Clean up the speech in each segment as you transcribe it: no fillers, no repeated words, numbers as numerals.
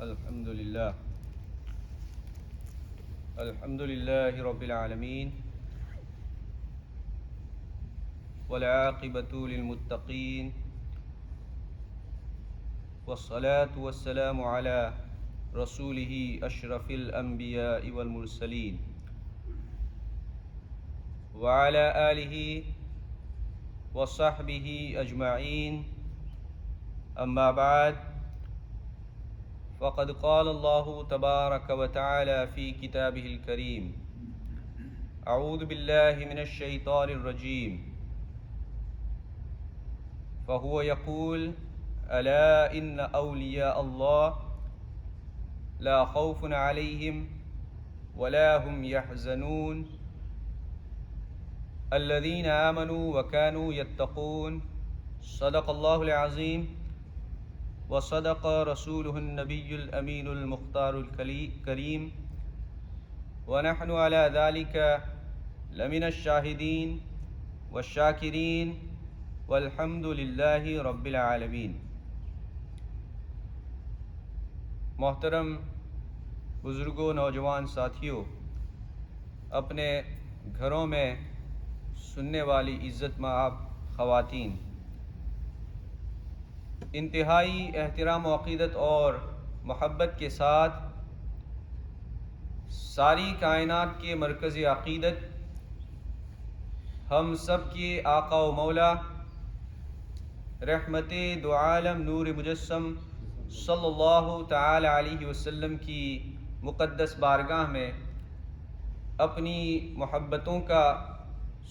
अल्हम्दुलिल्लाह अल्हम्दुलिल्लाहि रब्बिल आलमीन वल आक़िबतु लिल मुत्तक़ीन वस्सलातु वस्सलामु अला रसूलिही अशरफिल अंबियाइ वल मुरसलीन व अला आलिही व सहबिही अजमईन अम्मा बाद फ़क़द क़ाल अल्लाहु तबारक व तआला फ़ी किताबिहिल करीम अऊज़ु बिल्लाहि मिनश शैतानिर रजीम फ़हुव यक़ूल अला इन्न औलिया अल्लाह ला खौफ़ुन अलैहिम वला हुम यहज़नून अल्लज़ीना आमनू व कानू यत्तक़ून सदक़ल्लाहुल अज़ीम व सदक़ रसूलुहुन नबियुल अमीनुल मुख़्तारुल करीम व नहनु अला ज़ालिका लमिनश शाहिदीन व शाकिरीन वल्हम्दुलिल्लाहि रब्बिल आलमीन। मोहतरम बुज़ुर्गों, नौजवान साथियों, अपने घरों में सुनने वाली इज़्ज़त-माब ख़वातीन, इंतहाई एहतराम व अक़ीदत और मोहब्बत के साथ सारी कायनात के मरकज़ अक़ीदत हम सब के आका व मौला रहमते दो आलम नूर मुजस्सम सल्लल्लाहु तआला अलैहि वसल्लम की मुक़द्दस बारगाह में अपनी मोहब्बतों का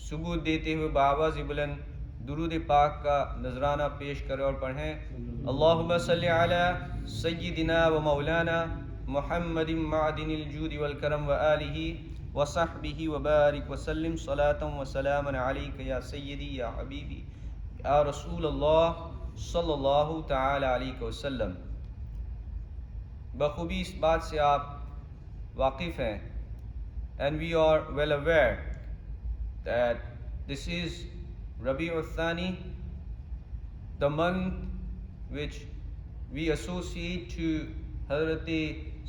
सबूत देते हुए बाआवाज़ बुलंद दुरूद पाक का नजराना पेश करें और पढ़ें। अल्लाहुम्मा सल्लि अला सय्यिदिना व मौलाना मुहम्मदिन मअदिनिल जूदि वल करम व आलिहि व सहबिहि व बारिक व सल्लिम सलातन व सलामन अलैका या सय्यदी या हबीबी या रसूल अल्लाह सल्लल्लाहु तआला अलैहि वसल्लम। बखूबी इस बात से आप वाकिफ़ हैं, and we are well aware that this is Rabi'ul Thani, the month which we associate to Hazrat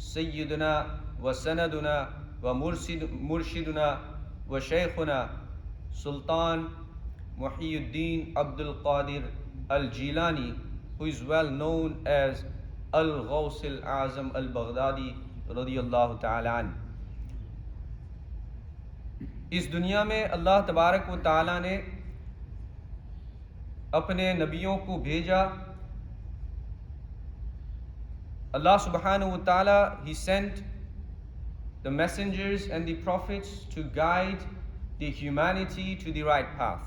Sayyiduna wa Sanaduna wa Murshiduna wa Shaykhuna Sultan Muhyiddin Abdul Qadir Al-Jilani, who is well known as Al-Ghaus Al-Azam Al-Baghdadi radiyallahu ta'ala an। इस दुनिया में अल्लाह तबारक व ताला ने अपने नबियों को भेजा। Allah subhanahu wa ta'ala, He sent the messengers and the prophets to guide the humanity to the right path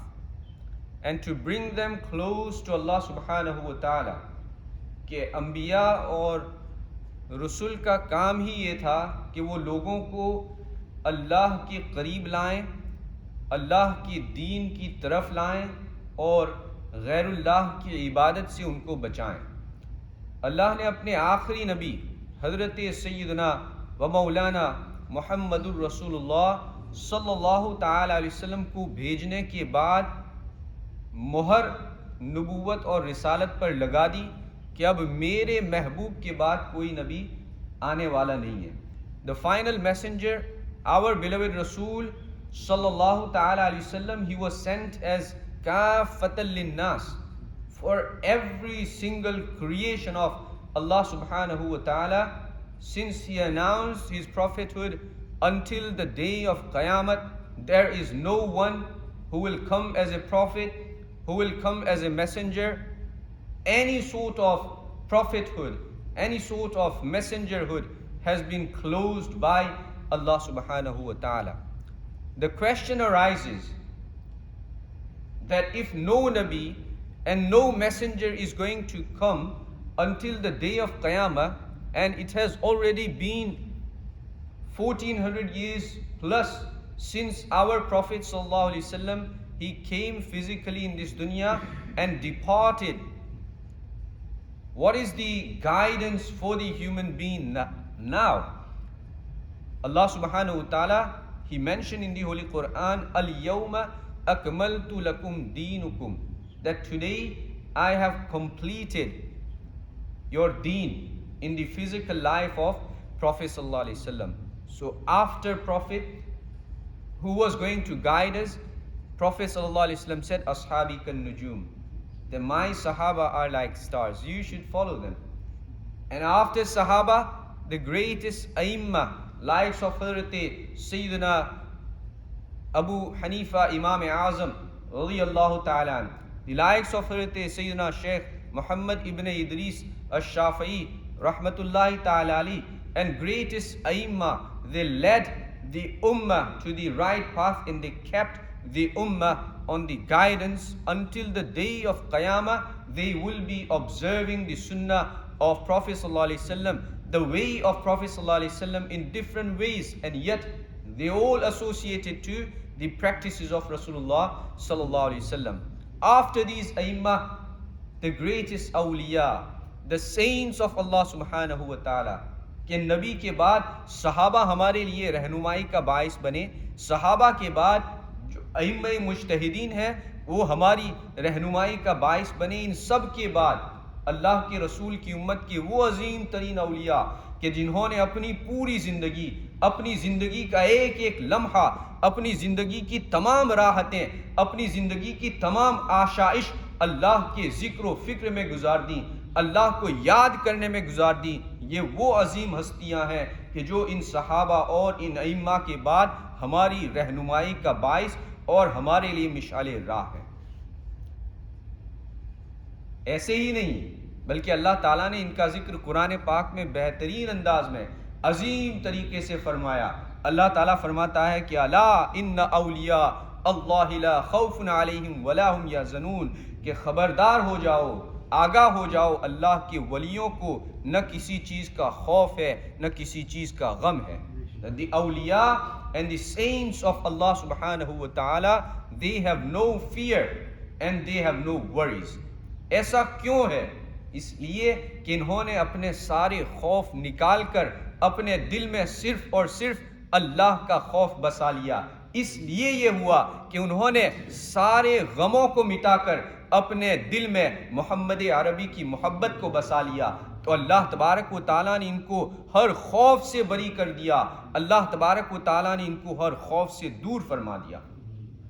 and to bring them close to Allah subhanahu wa ta'ala। कि अंबिया और रसूल का काम ही ये था कि वो लोगों को अल्लाह के करीब लाएं, अल्लाह की दीन की तरफ लाएं और गैरुल्लाह की इबादत से उनको बचाएं। अल्लाह ने अपने आखिरी नबी हज़रत सय्यदना व मौलाना मुहम्मदुर रसूलुल्लाह सल्लल्लाहु तआला अलैहि वसल्लम को भेजने के बाद मुहर नबूवत और रिसालत पर लगा दी कि अब मेरे महबूब के बाद कोई नबी आने वाला नहीं है। The final messenger, our beloved Rasul sallallahu ta'ala alayhi wasallam, he was sent as kafatal linnas, for every single creation of Allah subhanahu wa ta'ala, since he announced his prophethood until the day of Qiyamah. There is no one who will come as a prophet, who will come as a messenger. Any sort of prophethood, any sort of messengerhood has been closed by Allah subhanahu wa ta'ala. The question arises that if no Nabi and no messenger is going to come until the day of Qiyamah, and it has already been 1400 years plus since our Prophet sallallahu alaihi wasallam, he came physically in this dunya and departed, what is the guidance for the human being now? Allah subhanahu wa ta'ala, He mentioned in the Holy Quran, Al-Yawma akmaltu lakum deenukum, that today I have completed your deen, in the physical life of Prophet sallallahu alaihi wasallam. So after Prophet, who was going to guide us? Prophet sallallahu alaihi wasallam said, "Ashabi kan nujum," that my Sahaba are like stars. You should follow them. And after Sahaba, the greatest Aimma, likes of Hazrat Sayyidina Abu Hanifa Imam Azam radiyallahu ta'ala, the likes of Hazrat Sayyidina Shaykh Muhammad ibn Idris al-Shafi'i rahmatullahi ta'ala ali, and greatest Aimma, they led the Ummah to the right path and they kept the Ummah on the guidance until the day of Qiyamah. They will be observing the Sunnah of Prophet sallallahu alaihi wasallam, the way of Prophet sallallahu alaihi wasallam in different ways, and yet they all associated to the practices of Rasulullah sallallahu alaihi wasallam. After these Aimma, the greatest awliya, the saints of Allah subhanahu wa ta'ala, कि नबी के बाद सहाबा हमारे लिए रहनुमाई का बाइस बने, सहाबा के बाद जो अइम्मे मुज्तहिदीन हैं वो हमारी रहनुमाई का बाइस बने। इन सब के बाद अल्लाह के रसूल की उम्मत के वो अजीम तरीन अवलिया कि जिन्होंने अपनी पूरी ज़िंदगी, अपनी ज़िंदगी का एक एक लम्हा, अपनी ज़िंदगी की तमाम राहतें, अपनी ज़िंदगी की तमाम आशाइश अल्लाह के ज़िक्र व फ़िक्र में गुजार दी, अल्लाह को याद करने में गुजार दी। ये वो अजीम हस्तियां हैं कि जो इन सहाबा और इन अइम्मा के बाद हमारी रहनुमाई का बाइस और हमारे लिए मिशाले राह है। ऐसे ही नहीं बल्कि अल्लाह ताला ने इनका जिक्र कुरान पाक में बेहतरीन अंदाज में अजीम तरीके से फरमाया। अल्लाह ताला फरमाता है कि अला इन्ना औलिया अल्लाह ला खौफुन अलैहिम वला हुम यहज़नून, कि खबरदार हो जाओ, आगाह हो जाओ, अल्लाह के वलियों को न किसी चीज़ का खौफ है न किसी चीज़ का गम है। The awliya and the saints of Allah subhanahu wa ta'ala, they have no fear and they have no worries. ऐसा क्यों है? इसलिए कि इन्होंने अपने सारे खौफ निकाल कर अपने दिल में सिर्फ और सिर्फ अल्लाह का खौफ बसा लिया। इसलिए ये हुआ कि उन्होंने सारे गमों को मिटाकर अपने दिल में मोहम्मद अरबी की मोहब्बत को बसा लिया। तो अल्लाह तबारक व ताला ने इनको हर खौफ से बरी कर दिया, अल्लाह तबारक व ताला ने इनको हर खौफ से दूर फरमा दिया।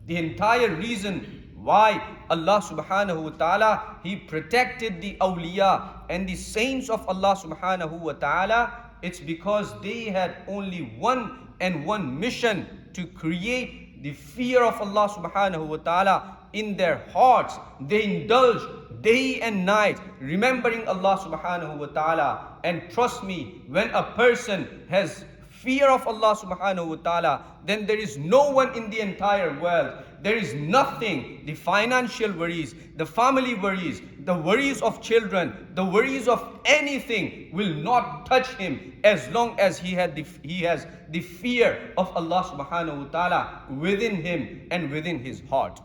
The entire reason why Allah subhanahu wa ta'ala, He protected the awliya and the saints of Allah subhanahu wa ta'ala, it's because they had only one mission, to create the fear of Allah subhanahu wa ta'ala in their hearts. They indulge day and night remembering Allah subhanahu wa ta'ala. And trust me, when a person has fear of Allah subhanahu wa ta'ala, then there is no one in the entire world, there is nothing, the financial worries, the family worries, the worries of children, the worries of anything will not touch him as long as he has the fear of Allah subhanahu wa ta'ala within him and within his heart.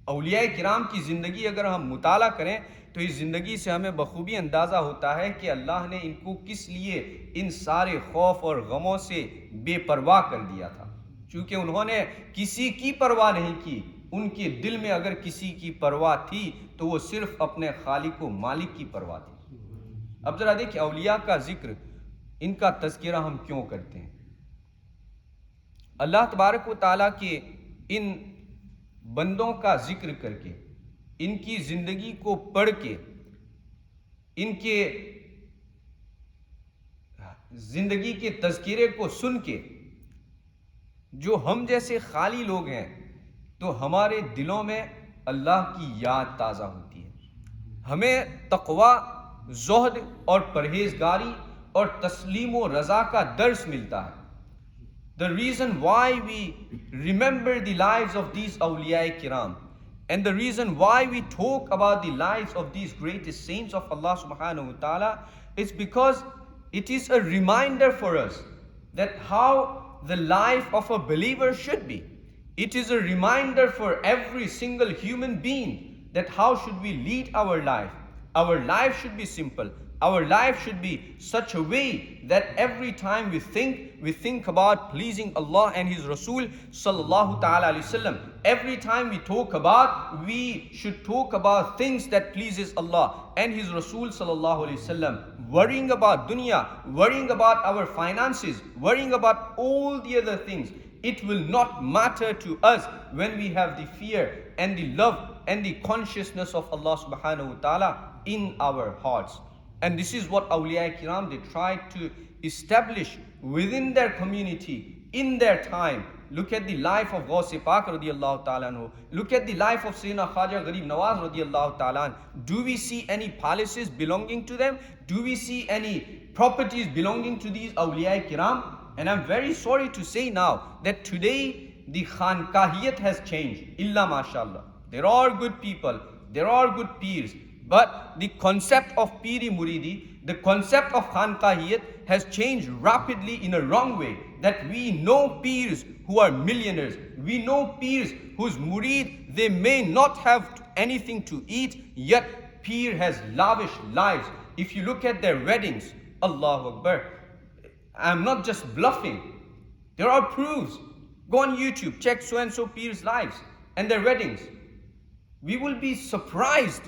औलिया किराम की ज़िंदगी अगर हम मुताला करें तो इस ज़िंदगी से हमें बखूबी अंदाज़ा होता है कि अल्लाह ने इनको किस लिए इन सारे खौफ और गमों से बेपरवाह कर दिया था। चूँकि उन्होंने किसी की परवाह नहीं की, उनके दिल में अगर किसी की परवाह थी तो वो सिर्फ अपने खालिक व मालिक की परवाह थी। अब ज़रा देखिए औलिया का ज़िक्र, इनका तज़किरा हम क्यों करते हैं। अल्लाह तबारक व तआला के इन बंदों का जिक्र करके, इनकी ज़िंदगी को पढ़ के, इनके ज़िंदगी के तज़किरे को सुन के जो हम जैसे खाली लोग हैं तो हमारे दिलों में अल्लाह की याद ताज़ा होती है। हमें तक़वा, ज़ुहद और परहेज़गारी और तस्लीम व रज़ा का दर्स मिलता है। The reason why we remember the lives of these awliya kiram, and the reason why we talk about the lives of these greatest saints of Allah subhanahu wa ta'ala, is because it is a reminder for us that how the life of a believer should be. It is a reminder for every single human being that how should we lead our life. Our life should be simple. Our life should be such a way that every time we think about pleasing Allah and His Rasul sallallahu ta'ala alayhi wasallam. Every time we should talk about things that pleases Allah and His Rasul sallallahu alayhi wasallam. worrying about dunya, worrying about our finances, worrying about all the other things, it will not matter to us when we have the fear and the love and the consciousness of Allah subhanahu wa ta'ala in our hearts. And this is what awliya kiram, they tried to establish within their community, in their time. Look at the life of Ghaus Pak radiallahu ta'ala anhu. Look at the life of Sayyidina Khaja Gharib Nawaz radiallahu ta'ala anhu. Do we see any palaces belonging to them? Do we see any properties belonging to these awliya kiram? And I'm very sorry to say now that today the Khankahiyat has changed. Illa mashallah. There are good people, there are good peers. But the concept of Piri Muridi, the concept of Khankahiyat has changed rapidly in a wrong way. That we know peers who are millionaires. We know peers whose murid, they may not have anything to eat, yet peer has lavish lives. If you look at their weddings, Allahu Akbar, I'm not just bluffing. There are proofs. Go on YouTube, check so and so peers' lives and their weddings. We will be surprised.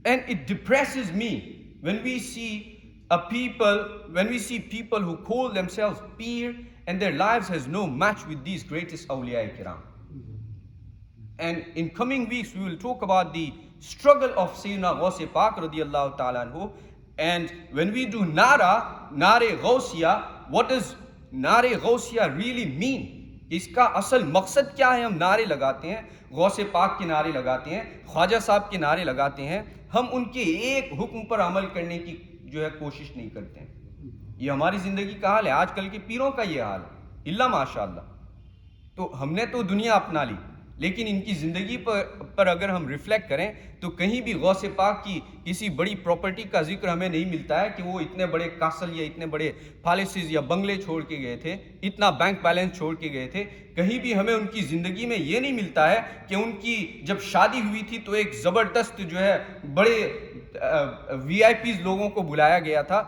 And it depresses me when we see people who call themselves peer and their lives has no match with these greatest awliya kiram. And in coming weeks we will talk about the struggle of Sayyidina Ghaus Pak radiallahu ta'ala anhu. And when we do Nare Ghausiya, what does Nare Ghausiya really mean? इसका असल मकसद क्या है? हम नारे लगाते हैं, गौसे पाक के नारे लगाते हैं, ख्वाजा साहब के नारे लगाते हैं, हम उनके एक हुक्म पर अमल करने की जो है कोशिश नहीं करते हैं। ये हमारी ज़िंदगी का हाल है, आजकल के पीरों का ये हाल है, इल्ला माशाअल्लाह। तो हमने तो दुनिया अपना ली, लेकिन इनकी ज़िंदगी पर अगर हम रिफ्लेक्ट करें तो कहीं भी गौसे पाक की किसी बड़ी प्रॉपर्टी का जिक्र हमें नहीं मिलता है कि वो इतने बड़े कासल या इतने बड़े पैलेसेस या बंगले छोड़ के गए थे, इतना बैंक बैलेंस छोड़ के गए थे। कहीं भी हमें उनकी ज़िंदगी में ये नहीं मिलता है कि उनकी जब शादी हुई थी तो एक ज़बरदस्त जो है बड़े VIPs लोगों को बुलाया गया था,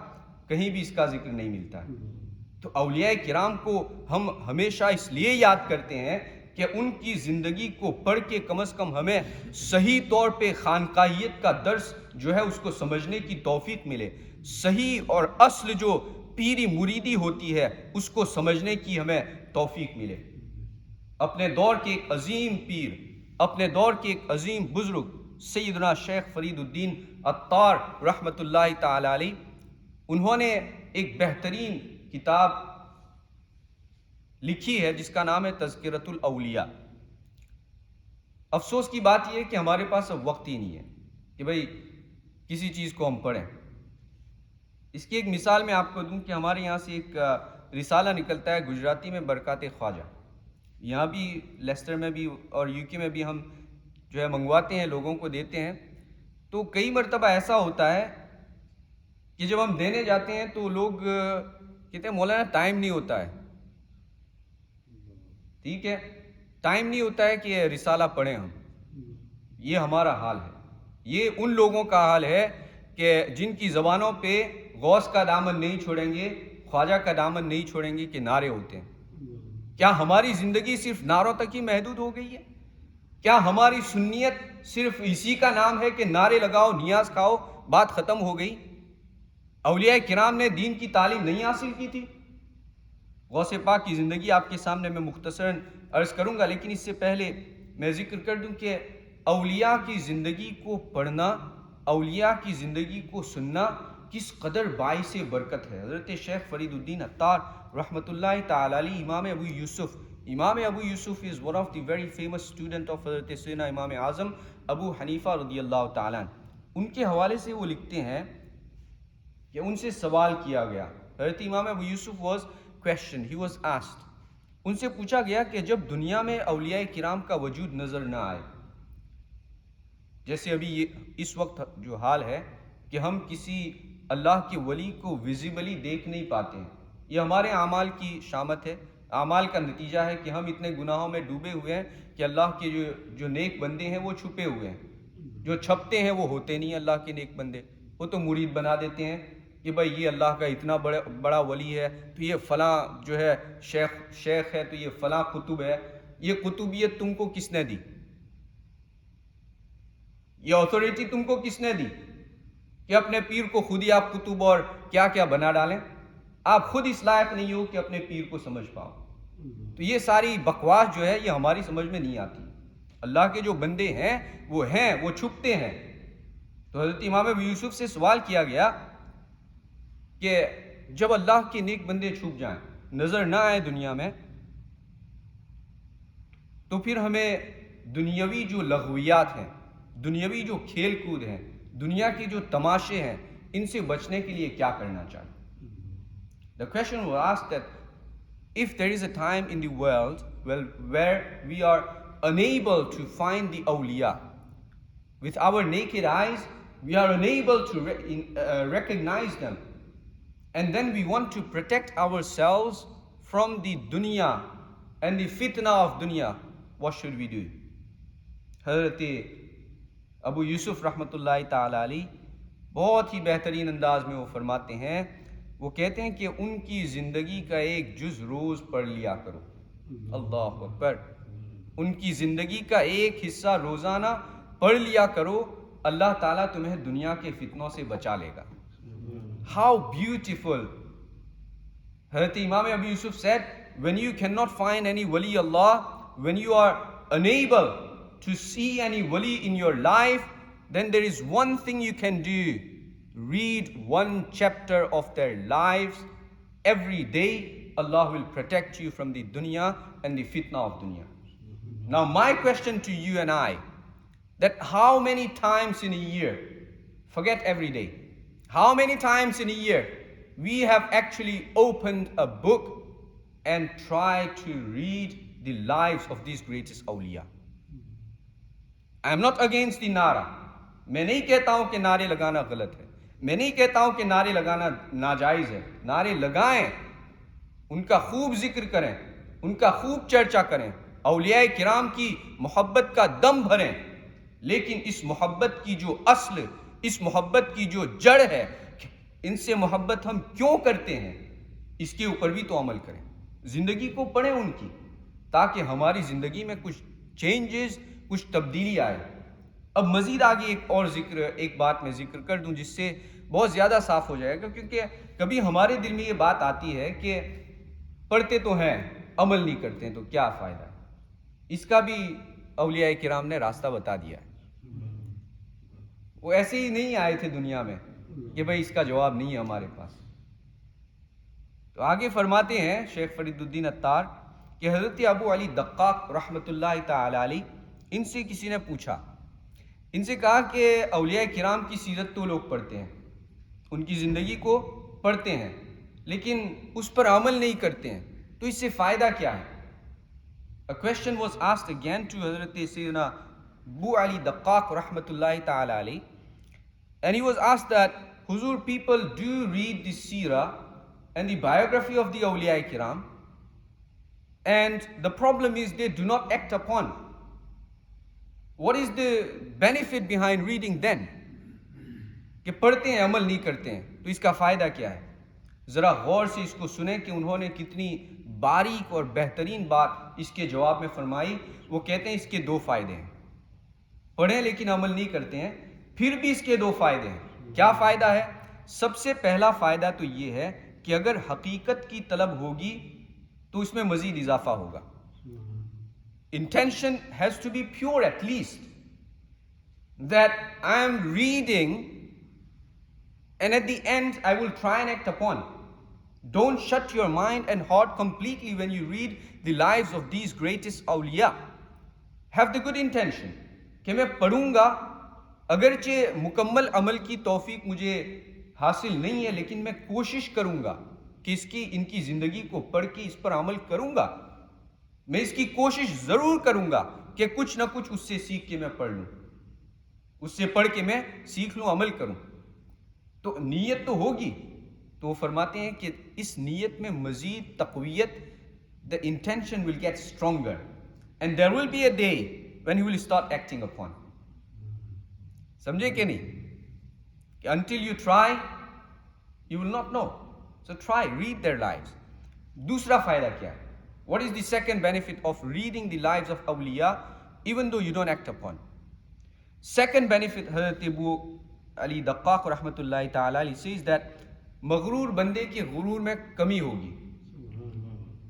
कहीं भी इसका जिक्र नहीं मिलता है। तो औलिया किराम को हम हमेशा इसलिए याद करते हैं कि उनकी ज़िंदगी को पढ़ के कम से कम हमें सही तौर पे खानकाहियत का दर्स जो है उसको समझने की तौफीक मिले, सही और असल जो पीरी मुरीदी होती है उसको समझने की हमें तौफीक मिले। अपने दौर के एक अजीम पीर, अपने दौर के एक अजीम बुजुर्ग सैयदना शेख फरीदुद्दीन अत्तार रहमतुल्लाहि ताला अलैह, उन्होंने एक बेहतरीन किताब लिखी है जिसका नाम है तज़किरतुल औलिया। अफसोस की बात यह है कि हमारे पास अब वक्त ही नहीं है कि भाई किसी चीज़ को हम पढ़ें। इसकी एक मिसाल मैं आपको दूं कि हमारे यहाँ से एक रिसाला निकलता है गुजराती में, बरकात ख्वाजा। यहाँ भी लेस्टर में भी और UK में भी हम जो है मंगवाते हैं, लोगों को देते हैं। तो कई मरतबा ऐसा होता है कि जब हम देने जाते हैं तो लोग कहते हैं मौलाना टाइम नहीं होता है। ठीक है, टाइम नहीं होता है कि रिसाला पढ़ें हम। ये हमारा हाल है, ये उन लोगों का हाल है कि जिनकी ज़बानों पे गौस का दामन नहीं छोड़ेंगे, ख्वाजा का दामन नहीं छोड़ेंगे के नारे होते हैं। क्या हमारी ज़िंदगी सिर्फ नारों तक ही महदूद हो गई है? क्या हमारी सुन्नियत सिर्फ इसी का नाम है कि नारे लगाओ, नियाज खाओ, बात ख़त्म हो गई? औलिया किराम ने दीन की तालीम नहीं हासिल की थी? गौसे पाक की ज़िंदगी आपके सामने मैं मुख्तसरन अर्ज़ करूँगा, लेकिन इससे पहले मैं ज़िक्र कर दूँ कि औलिया की ज़िंदगी को पढ़ना, औलिया की ज़िंदगी को सुनना किस कदर बाइस बरकत है। हज़रत शेख फरीदुद्दीन अत्तार रहमतुल्लाहि ताला अलैह, इमाम Abu Yusuf is one of the very famous student of हज़रत सैयदना इमाम आज़म अबू हनीफा रदियल्लाहु ताला अन्हु। उनके हवाले से वो लिखते हैं कि उनसे सवाल किया गया, हज़रत इमाम Abu Yusuf was question, he was asked, उनसे पूछा गया कि जब दुनिया में औलिया किराम का वजूद नज़र ना आए, जैसे अभी ये इस वक्त जो हाल है कि हम किसी अल्लाह के वली को विजिबली देख नहीं पाते हैं, ये हमारे आमाल की शामत है, आमाल का नतीजा है कि हम इतने गुनाहों में डूबे हुए हैं कि अल्लाह के जो नेक बंदे हैं वो छुपे हुए हैं, जो छपते हैं वो होते नहीं अल्लाह के नेक बंदे, वो तो मुरीद बना देते हैं कि भाई ये अल्लाह का इतना बड़ा वली है तो ये फ़लाँ जो है शेख है तो ये फ़लाँ कुतुब है। ये कुतुबियत तुमको किसने दी? ये अथॉरिटी तुमको किसने दी? कि अपने पीर को खुद ही आप कुतुब और क्या क्या बना डालें। आप खुद इस लायक नहीं हो कि अपने पीर को समझ पाओ। तो ये सारी बकवास जो है ये हमारी समझ में नहीं आती। अल्लाह के जो बंदे हैं, वो छुपते हैं। तो हज़रत इमाम अबू यूसुफ से सवाल किया गया कि जब अल्लाह के नेक बंदे छुप जाएं, नज़र ना आए दुनिया में, तो फिर हमें दुनियावी जो लग़वियात हैं, दुनियावी जो खेल कूद हैं, दुनिया के जो तमाशे हैं, इनसे बचने के लिए क्या करना चाहिए? The question was asked that if there is a time in the world where we are unable to find the awliya, with our naked eyes, we are unable to recognize them, and then we want to protect ourselves from the dunya and the fitna of dunya, what should we do? हज़रत अबू यूसुफ रहमतुल्लाहि ताला अलैह बहुत ही बेहतरीन अंदाज में वो फरमाते हैं, वो कहते हैं कि उनकी ज़िंदगी का एक जुज़ रोज़ पढ़ लिया करो। अल्लाह अकबर। उनकी ज़िंदगी का एक हिस्सा रोज़ाना पढ़ लिया करो, अल्लाह ताला तुम्हें दुनिया के फितनों से बचा लेगा। How beautiful! Hazrat Imam Abu Yusuf said, when you cannot find any wali Allah, when you are unable to see any wali in your life, then there is one thing you can do. Read one chapter of their lives every day. Allah will protect you from the dunya and the fitna of dunya. Now my question to you and I, that how many times in a year, forget every day, how many times in a year we have actually opened a book and tried to read the lives of these greatest awliya? I am not against the नारा। मैं नहीं कहता हूं कि नारे लगाना गलत है, मैं नहीं कहता हूं कि नारे लगाना नाजायज है। नारे लगाएं, उनका खूब जिक्र करें, उनका खूब चर्चा करें, औलिया किराम की मोहब्बत का दम भरें, लेकिन इस मोहब्बत की जो असल, इस मोहब्बत की जो जड़ है, इनसे मोहब्बत हम क्यों करते हैं, इसके ऊपर भी तो अमल करें। जिंदगी को पढ़ें उनकी, ताकि हमारी जिंदगी में कुछ चेंजेस, कुछ तब्दीली आए। अब मजीद आगे एक बात मैं जिक्र कर दूं जिससे बहुत ज़्यादा साफ हो जाएगा, क्योंकि कभी हमारे दिल में ये बात आती है कि पढ़ते तो हैं, अमल नहीं करते हैं, तो क्या फ़ायदा है। इसका भी औलिया किराम ने रास्ता बता दिया है। वो ऐसे ही नहीं आए थे दुनिया में कि भाई इसका जवाब नहीं है हमारे पास। तो आगे फरमाते हैं शेख फरीदुद्दीन अत्तार कि हज़रत अबू अली दक्काक रहमतुल्लाहि ताला अलैह, इनसे किसी ने पूछा, इनसे कहा कि औलिया किराम की सीरत तो लोग पढ़ते हैं, उनकी ज़िंदगी को पढ़ते हैं, लेकिन उस पर अमल नहीं करते हैं, तो इससे फ़ायदा क्या है? A question was asked again to Hazrat Sayyidina Abu Ali Daqqaq rahmatullahi ta'ala alayh, and he was asked that, Huzur, people do read the seerah and the biography of the awliya kiram, and the problem is they do not act upon. What is the benefit behind reading then? कि पढ़ते हैं अमल नहीं करते हैं, तो इसका फ़ायदा क्या है? ज़रा गौर से इसको सुने कि उन्होंने कितनी बारीक और बेहतरीन बात इसके जवाब में फरमाई। वो कहते हैं इसके दो फ़ायदे हैं, पढ़ें लेकिन अमल नहीं करते हैं, फिर भी इसके दो फ़ायदे हैं। क्या फ़ायदा है? सबसे पहला फ़ायदा तो ये है कि अगर हकीकत की तलब होगी तो इसमें मज़ीद इजाफा होगा। Intention has to be pure, at least that I am reading and at the end I will try and act upon. Don't shut your mind and heart completely when you read the lives of these greatest awliya. Have the good intention कि मैं पढ़ूंगा, अगरचे मुकम्मल अमल की तौफीक मुझे हासिल नहीं है, लेकिन मैं कोशिश करूंगा कि इनकी ज़िंदगी को पढ़ के इस पर अमल करूंगा। मैं इसकी कोशिश ज़रूर करूंगा कि कुछ ना कुछ उससे सीख के मैं पढ़ लूँ, उससे पढ़ के मैं सीख लूँ, अमल करूँ। तो नीयत तो होगी। तो वो फरमाते हैं कि इस नीयत में मज़ीद तक़वियत, the intention will get stronger and there will be a day when you will start acting upon. समझे कि नहीं? कि until you try you will not know. So try, read their lives. दूसरा फ़ायदा क्या है? What is the second benefit of reading the lives of awliya even though you don't act upon? Second benefit, Hazrat Abu Ali Daqqaq rahmatullahi ta'ala says that maghrur bande ki ghurur mein kami hogi.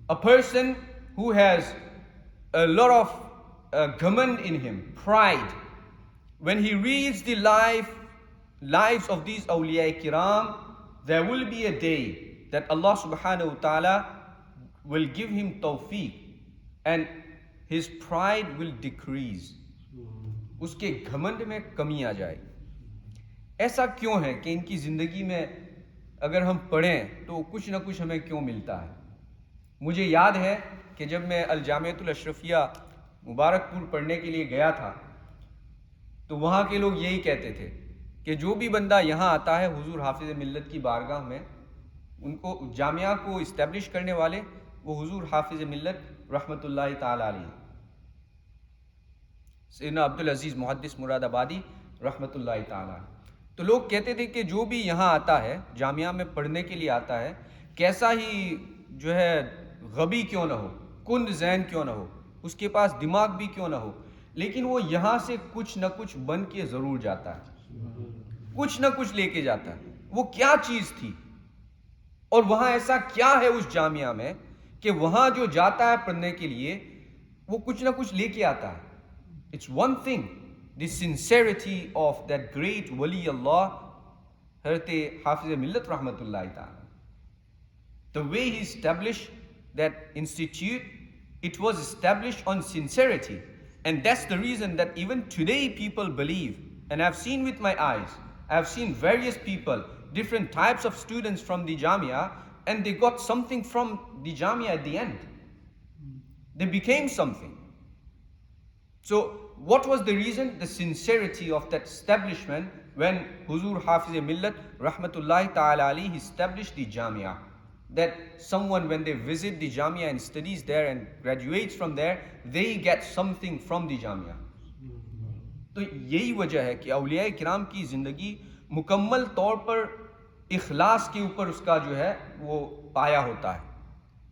A person who has a lot of ghamand in him, pride, when he reads the lives of these awliya kiram, there will be a day that Allah subhanahu wa ta'ala will give him tawfiq and his pride will decrease. उसके घमंड में कमी आ जाए. ऐसा क्यों है कि इनकी ज़िंदगी में अगर हम पढ़ें तो कुछ ना कुछ हमें क्यों मिलता है. मुझे याद है कि जब मैं अल जामियतुल अशरफिया मुबारकपुर पढ़ने के लिए गया था तो वहाँ के लोग यही कहते थे कि जो भी बंदा यहाँ आता है हुजूर हाफिज़ मिल्लत की बारगाह में, उनको जामिया को इस्टेब्लिश करने वाले वो हुजूर हाफिज़ मिल्लत रहमतुल्लाहि ताला अलैह सैयदना अब्दुल अजीज़ मुहद्दिस मुरादाबादी रहमतुल्लाहि ताला. तो लोग कहते थे कि जो भी यहाँ आता है जामिया में पढ़ने के लिए आता है, कैसा ही जो है गबी क्यों ना हो, कुंद ज़हन क्यों ना हो, उसके पास दिमाग भी क्यों ना हो, लेकिन वो यहाँ से कुछ ना कुछ बन के ज़रूर जाता है, कुछ ना कुछ लेके जाता है. वो क्या चीज़ थी और वहाँ ऐसा क्या है उस जामिया में कि वहाँ जो जाता है पढ़ने के लिए वो कुछ ना कुछ लेके आता है. It's one thing, the sincerity of that great wali Allah, Hazrat Hafiz Millat Rahmatullahi Ta'ala. The way he established that institute, it was established on sincerity. And that's the reason that even today people believe, and I've seen with my eyes, I've seen various people, different types of students from the Jamia, and they got something from the Jamia at the end. They became something. So what was the reason? The sincerity of that establishment when Huzur Hafiz Millat Rahmatullahi Ta'ala Ali established the Jamia. That someone when they visit the Jamia and studies there and graduates from there, they get something from the Jamia. तो यही वजह है कि औलिया किराम की ज़िंदगी मुकम्मल तौर पर इखलास के ऊपर उसका जो है वो पाया होता है.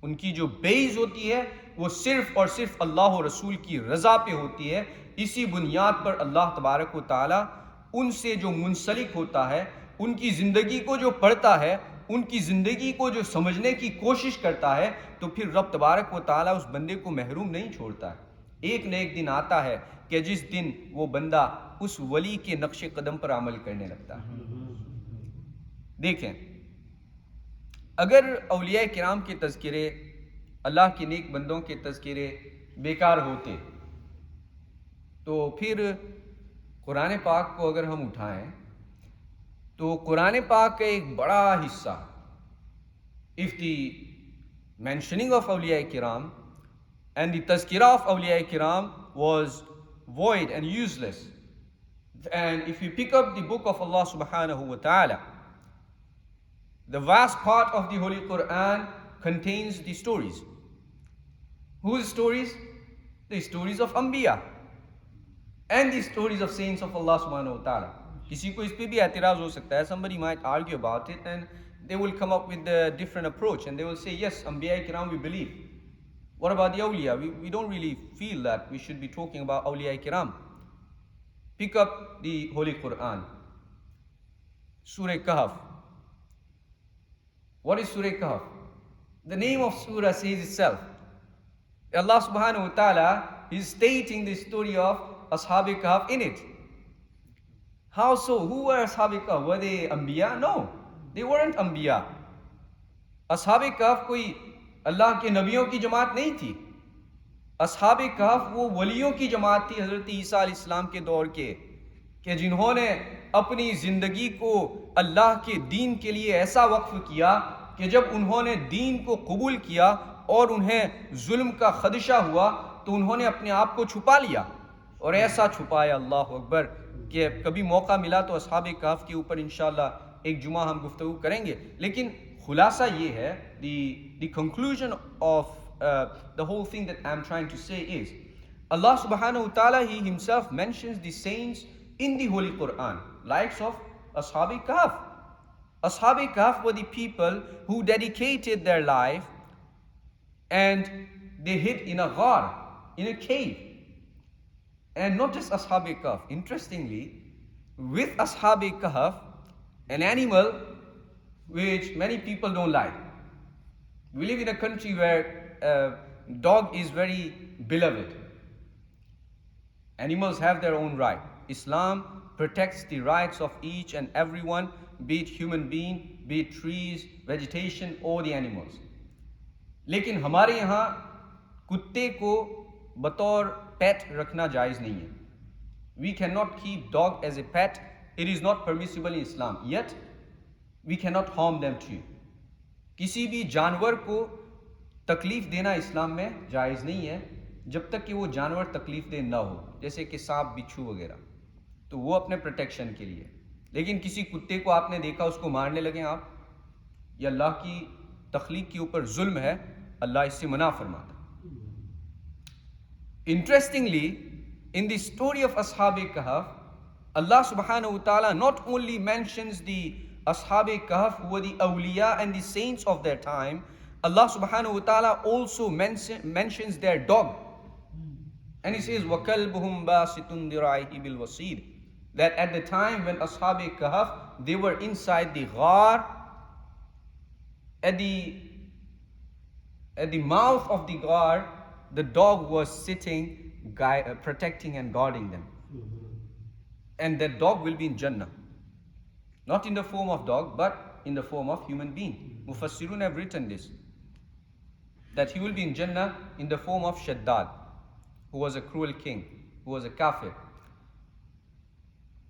उनकी जो बेस होती है वो सिर्फ और सिर्फ अल्लाह और रसूल की रज़ा पे होती है. इसी बुनियाद पर अल्लाह तबारक व ताला उनसे जो मुंसलिक होता है, उनकी ज़िंदगी को जो पढ़ता है, उनकी ज़िंदगी को जो समझने की कोशिश करता है, तो फिर रब तबारक व ताला उस बंदे को महरूम नहीं छोड़ता है. एक न एक दिन आता है कि जिस दिन वो बंदा उस वली के नक्शे कदम पर अमल करने लगता है. देखें, अगर औलिया किराम के तज़किरे, अल्लाह के नेक बंदों के तज़किरे बेकार होते तो फिर कुरान पाक को अगर हम उठाएं तो कुरान पाक का एक बड़ा हिस्सा, if the mentioning of awliya kiram and the tazkira of awliya kiram was void and useless, and if you pick up the book of Allah subhanahu wa ta'ala, the vast part of the Holy Quran contains the stories. Whose stories? The stories of Anbiya and the stories of saints of Allah subhanahu wa ta'ala. किसी को इस पे भी एतराज़ हो सकता है. Somebody might argue about it and they will come up with a different approach and they will say, yes, Anbiya Kiram we believe. What about the awliya? We don't really feel that we should be talking about awliya Kiram. Pick up the Holy Quran. Surah Kahf. What is Surah Kahf? The name of Surah says itself. Allah subhanahu wa ta'ala is stating the story of Ashab-e Kahf in it. How so? Who were Ashab-e Kahf? Were they Anbiya? No, they weren't Anbiya. Ashab-e Kahf कोई अल्लाह के नबियों की जमात नहीं थी. Ashab-e Kahf वो वलियों की जमात थी हज़रत ईसा अलैहिस्सलाम के दौर के, कि जिन्होंने अपनी ज़िंदगी को अल्लाह के दीन के लिए ऐसा वक्फ किया कि जब उन्होंने दीन को कबूल किया और उन्हें जुल्म का खदशा हुआ तो उन्होंने अपने आप को छुपा लिया, और ऐसा छुपाया अल्लाह अकबर कि कभी मौका मिला तो अस्हाब-ए कहफ के ऊपर इंशाअल्लाह एक जुमा हम गुफ्तगू करेंगे. लेकिन खुलासा ये है, the conclusion of the whole thing that I'm trying to say is, Allah subhanahu wa ta'ala, He Himself mentions the saints in the Holy Quran, likes of Ashab-e Kahf. Ashab-e Kahf were the people who dedicated their life and they hid in a ghar, in a cave. And not just Ashab-e Kahf. Interestingly, with Ashab Kahf, an animal which many people don't like. We live in a country where dog is very beloved. Animals have their own right. Islam protects the rights of each and everyone, be it human being, be it trees, vegetation or the animals. लेकिन हमारे यहाँ कुत्ते को बतौर पेट रखना जायज़ नहीं है. We cannot keep dog as a pet. It is not permissible in Islam. Yet we cannot harm them too. किसी भी जानवर को तकलीफ देना इस्लाम में जायज़ नहीं है जब तक कि वो जानवर तकलीफ दे ना हो, जैसे कि सांप बिच्छू वगैरह, तो वो अपने प्रोटेक्शन के लिए. लेकिन किसी कुत्ते को आपने देखा उसको मारने लगे आप, ये अल्लाह की तख्लीक के ऊपर जुल्म है, अल्लाह इससे मना फरमाता. Interestingly, in the story of Ashab Kahf, Allah subhanahu wa ta'ala not only mentions the Ashab Kahf who were the awliya and the saints of their time, Allah subhanahu wa ta'ala also mentions their dog. And he says, وَكَلْبُهُمْ بَاسِطٌ ذِرَاعِهِ بِالْوَصِيدِ, that at the time when Ashab Kahf, they were inside the ghar, at the mouth of the ghar, the dog was sitting, protecting and guarding them. And that dog will be in Jannah. Not in the form of dog, but in the form of human being. Mufassirun have written this, that he will be in Jannah in the form of Shaddad, who was a cruel king, who was a kafir.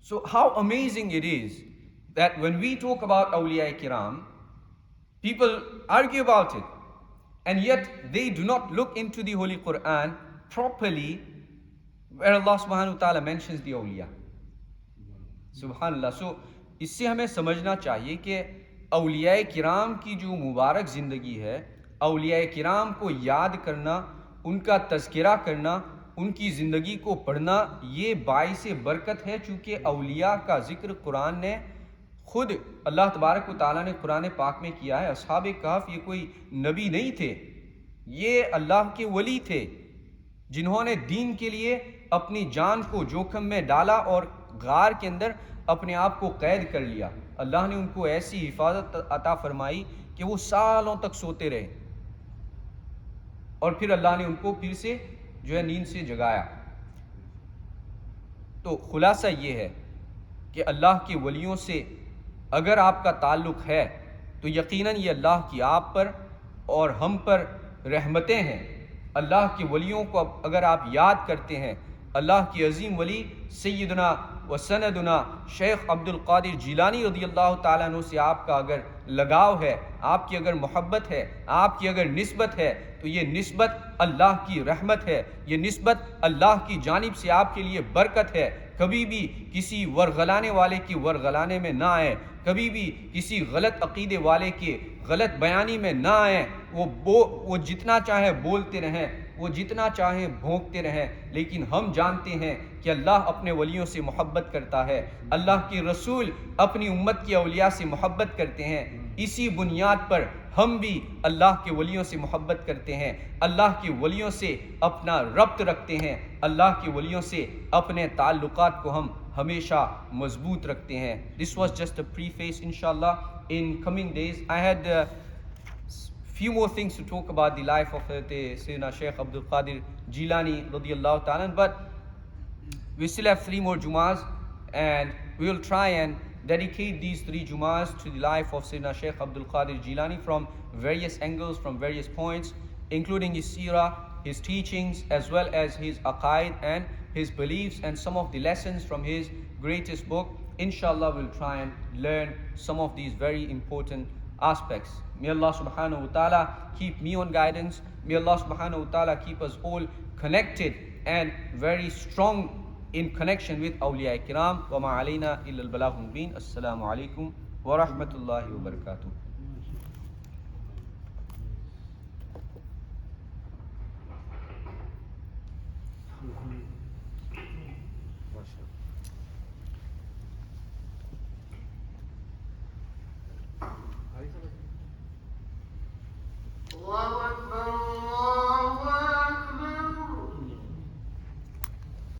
So how amazing it is that when we talk about awliya kiram, people argue about it, and yet they do not look into the Holy Quran properly, where Allah subhanahu wa ta'ala mentions the awliya. Subhanallah. So इससे हमें समझना चाहिए कि औलिया किराम की जो मुबारक ज़िंदगी है, औलिया किराम को याद करना, उनका तज़किरा करना, उनकी ज़िंदगी को पढ़ना, ये बाइस बरकत है. चूँकि औलिया का ज़िक्र कुरान ने खुद अल्लाह तबारक व तआला ने कुरान पाक में किया है. अस्हाब कहफ ये कोई नबी नहीं थे, ये अल्लाह के वली थे जिन्होंने दीन के लिए अपनी जान को जोखम में डाला और गार के अंदर अपने आप को कैद कर लिया. अल्लाह ने उनको ऐसी हिफाजत अता फरमाई कि वो सालों तक सोते रहे और फिर अल्लाह ने उनको फिर से जो है नींद से जगाया. तो खुलासा ये है कि अल्लाह के वलियों से अगर आपका ताल्लुक़ है तो यकीनन ये अल्लाह की आप पर और हम पर रहमतें हैं. अल्लाह के वलियों को अगर आप याद करते हैं, अल्लाह की अजीम वली सैयदना व सनदना शेख अब्दुल कादिर जिलानी रज़ियल्लाहु ताला अन्हु से आपका अगर लगाव है, आपकी अगर मोहब्बत है, आपकी अगर निस्बत है, तो ये निस्बत अल्लाह की रहमत है, ये निस्बत अल्लाह की जानिब से आपके लिए बरकत है. कभी भी किसी वरगलाने वाले की वरगलाने में ना आए, कभी भी किसी गलत अकीदे वाले के गलत बयानी में ना आए. वो जितना चाहे बोलते रहें, वो जितना चाहे भोंकते रहें, लेकिन हम जानते हैं कि अल्लाह अपने वलियों से मोहब्बत करता है, अल्लाह के रसूल अपनी उम्मत की औलिया से मोहब्बत करते हैं. इसी बुनियाद पर हम भी अल्लाह के वलियों से मोहब्बत करते हैं, अल्लाह के वलियों से अपना रब्त रखते हैं, अल्लाह के वलियों से अपने ताल्लुकात को हम हमेशा मजबूत रखते हैं. This was just a preface. इंशाअल्लाह in coming days I had few more things to talk about the life of Sayyidina Shaykh Abdul Qadir Jilani radiyallahu ta'ala, but we still have 3 more Jumas and we will try and dedicate these 3 Jumas to the life of Sayyidina Shaykh Abdul Qadir Jilani from various angles, from various points, including his seerah, his teachings, as well as his aqaid and his beliefs and some of the lessons from his greatest book. Inshallah, we'll try and learn some of these very important aspects. May Allah subhanahu wa ta'ala keep me on guidance. May Allah subhanahu wa ta'ala keep us all connected and very strong in connection with awliya kiram. Wa ma alayna illa al-balagh mubin. Assalamu alaikum wa rahmatullahi wa barakatuh.